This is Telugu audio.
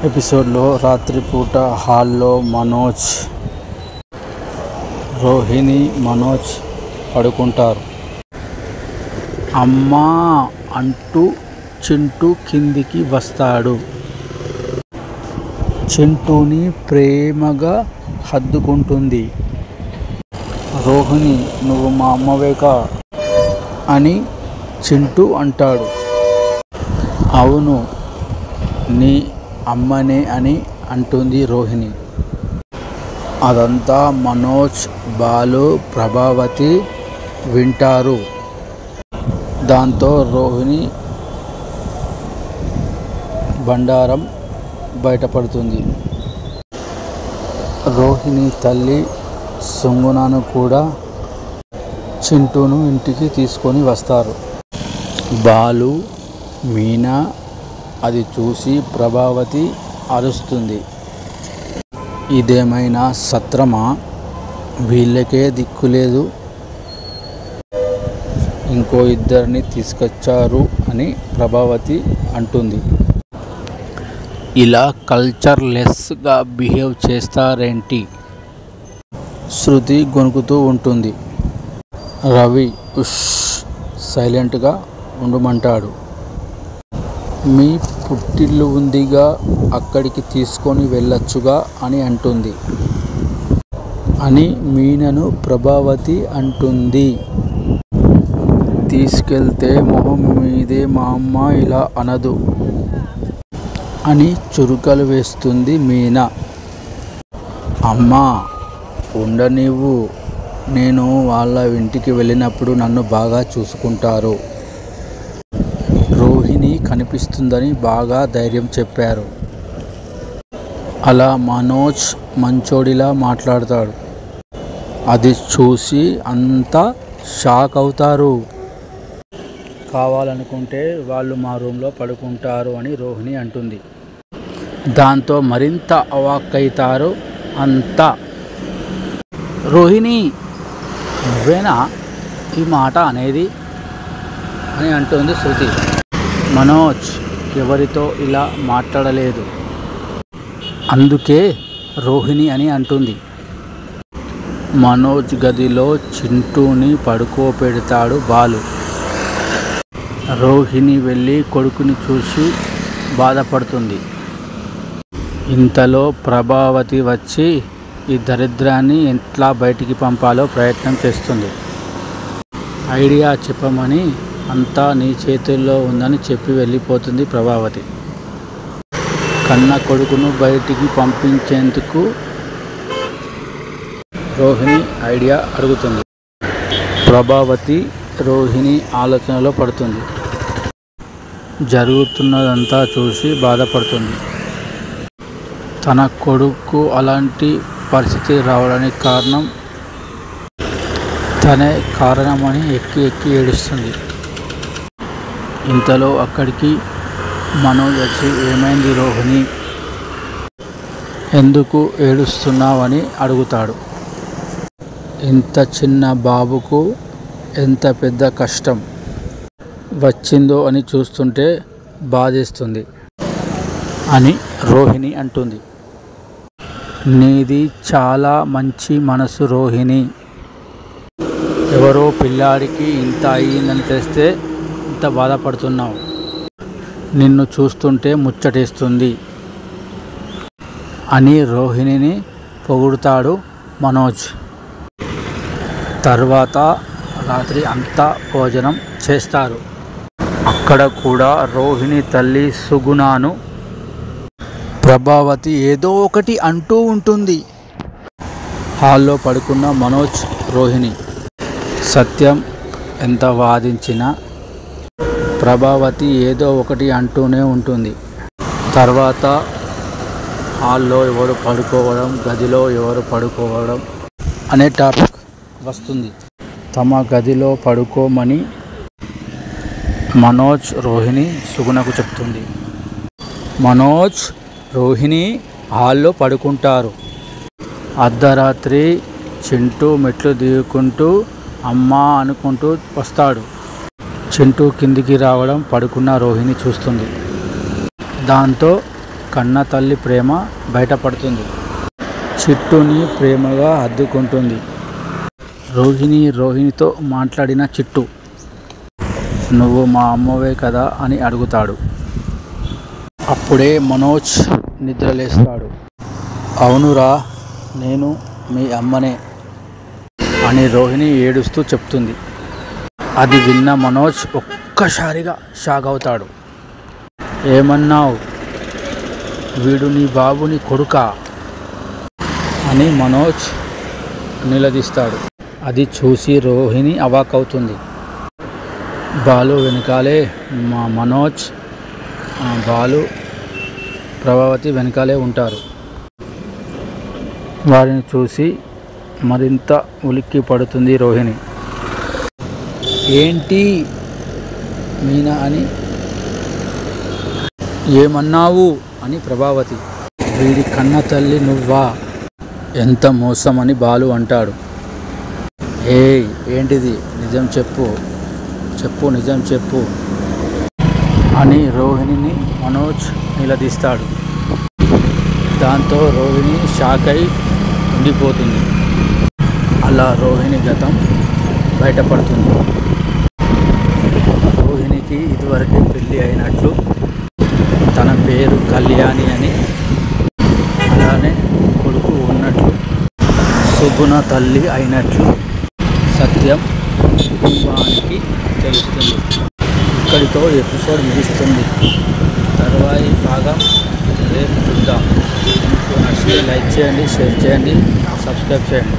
ఎపిసోడ్లో రాత్రిపూట హాల్లో రోహిణి మనోజ్ పడుకుంటారు. అమ్మా అంటూ చింటూ కిందికి వస్తాడు. చింటూని ప్రేమగా హత్తుకుంటుంది. రోహిణి, నువ్వు మా అమ్మవేకా అని చింటూ అంటాడు. అవును, నీ అమ్మనే అని అంటుంది రోహిణి. అదంతా మనోజ్, బాలు, ప్రభావతి వింటారు. దాంతో రోహిణి బండారం బయటపడుతుంది. రోహిణి తల్లి సుంగుణను కూడా చింటూను ఇంటికి తీసుకొని వస్తారు. బాలు, మీనా అది చూసి ప్రభావతి అరుస్తుంది. ఇదేమైనా సత్రమా? వీళ్ళకే దిక్కులేదు, ఇంకో ఇద్దరిని తీసుకొచ్చారు అని ప్రభావతి అంటుంది. ఇలా కల్చర్లెస్గా బిహేవ్ చేస్తారేంటి? శృతి గొణుకుతూ ఉంటుంది. రవి ఉష్ సైలెంట్గా ఉండమంటాడు. మీ పుట్టిల్లు ఉందిగా, అక్కడికి తీసుకొని వెళ్ళొచ్చుగా అని అంటుంది. అని మీనను ప్రభావతి అంటుంది. తీసుకెళ్తే మొహం మీదే మా అమ్మ ఇలా అనదు అని చురుకలు వేస్తుంది మీనా. అమ్మా ఉండనివ్వు, నేను వాళ్ళ ఇంటికి వెళ్ళినప్పుడు నన్ను బాగా చూసుకుంటారు. రోహిణి కనిపిస్తుందని బాగా ధైర్యం చెప్పారు. అలా మనోజ్ మంచోడిలా మాట్లాడతాడు. అది చూసి అంతా షాక్ అవుతారు. కావాలనుకుంటే వాళ్ళు మా రూమ్లో పడుకుంటారు అని రోహిణి అంటుంది. దాంతో మరింత అవాక్కైతారు అంతా. రోహిణి, నువ్వేనా ఈ మాట అనేది అని అంటుంది శృతి. మనోజ్ ఎవరితో ఇలా మాట్లాడలేదు, అందుకే రోహిణి అని అంటుంది. మనోజ్ గదిలో చింటూని పడుకోబెడతాడు బాలు. రోహిణి వెళ్ళి కొడుకుని చూసి బాధపడుతుంది. ఇంతలో ప్రభావతి వచ్చి ఈ దరిద్రాన్ని ఎట్లా బయటికి పంపాలో ప్రయత్నం చేస్తుంది. ఐడియా చెప్పమని, అంతా నీ చేతుల్లో ఉందని చెప్పి వెళ్ళిపోతుంది ప్రభావతి. కన్న కొడుకును బయటికి పంపించేందుకు రోహిణి ఐడియా అడుగుతుంది. ప్రభావతి రోహిణి ఆలోచనలో పడుతుంది. జరుగుతున్నదంతా చూసి బాధపడుతుంది. తన కొడుకు అలాంటి పరిస్థితి రావడానికి తనే కారణమని ఎక్కి ఏడుస్తుంది. ఇంతలో అక్కడికి మనోజ్ వచ్చి, ఏమైంది రోహిణి, ఎందుకు ఏడుస్తున్నావని అడుగుతాడు. ఇంత చిన్న బాబుకు ఎంత పెద్ద కష్టం వచ్చిందో అని చూస్తుంటే బాధేస్తుంది అని రోహిణి అంటుంది. నీది చాలా మంచి మనసు రోహిణి. ఎవరో పిల్లాడికి ఇంత అయ్యిందని తెలిస్తే ఇంత బాధపడుతున్నావు. నిన్ను చూస్తుంటే ముచ్చటేస్తుంది అని రోహిణిని పొగుడుతాడు మనోజ్. తర్వాత రాత్రి అంతా భోజనం చేస్తారు. అక్కడ కూడా రోహిణి తల్లి సుగుణాను ప్రభావతి ఏదో ఒకటి అంటూ ఉంటుంది. హాల్లో పడుకున్న మనోజ్, రోహిణి. సత్యం ఎంత వాదించినా ప్రభావతి ఏదో ఒకటి అంటూనే ఉంటుంది. తర్వాత హాల్లో ఎవరు పడుకోవడం, గదిలో ఎవరు పడుకోవడం అనే టాపిక్ వస్తుంది. తమ గదిలో పడుకోమని మనోజ్ రోహిణి సుగుణకు చెప్తుంది. మనోజ్, రోహిణి హాల్లో పడుకుంటారు. అర్ధరాత్రి చింటూ మెట్లు దిగుకుంటూ అమ్మా అనుకుంటూ వస్తాడు. చింటూ కిందికి రావడం పడుకున్న రోహిణి చూస్తుంది. దాంతో కన్న తల్లి ప్రేమ బయటపడుతుంది. చిట్టుని ప్రేమగా హత్తుకుంటుంది. రోహిణితో మాట్లాడిన చిట్టు, నువ్వు మా అమ్మవే కదా అని అడుగుతాడు. అప్పుడే మనోజ్ నిద్రలేస్తాడు. అవునురా, నేను మీ అమ్మనే అని రోహిణి ఏడుస్తూ చెప్తుంది. అది విన్న మనోజ్ ఒక్కసారిగా షాక్ అవుతాడు. ఏమన్నావు? వీడు నీ బాబుని కొడుకా అని మనోజ్ నిలదీస్తాడు. అది చూసి రోహిణి అవాకవుతుంది. బాలు వెనకాలే మనోజ్, బాలు, ప్రభావతి వెనకాలే ఉంటారు. వారిని చూసి మరింత ఉలిక్కి పడుతుంది రోహిణి. ఏంటి మీనా అని, ఏమన్నావు అని ప్రభావతి. వీడి కన్న తల్లి నువ్వా? ఎంత మోసం అని బాలు అంటాడు. ఏయ్ ఏంటిది, నిజం చెప్పు నిజం చెప్పు అని రోహిణిని మనోజ్ నిలదీస్తాడు. దాంతో రోహిణి షాక్ అయి ఉండిపోతుంది. అలా రోహిణి గతం బయటపడుతుంది. రోహిణికి ఇదివరకే పెళ్ళి అయినట్లు, తన పేరు కళ్యాణి అని, అలానే కొడుకు ఉన్నట్లు, సుగుణ తల్లి అయినట్లు సత్యం కుటుంబానికి తెలుస్తుంది. ఇక్కడితో ఎపిసోడ్ ముగుస్తుంది. తర్వాయి భాగం రేపు చూద్దాం. మీకు నచ్చితే లైక్ చేయండి, షేర్ చేయండి, సబ్స్క్రైబ్ చేయండి.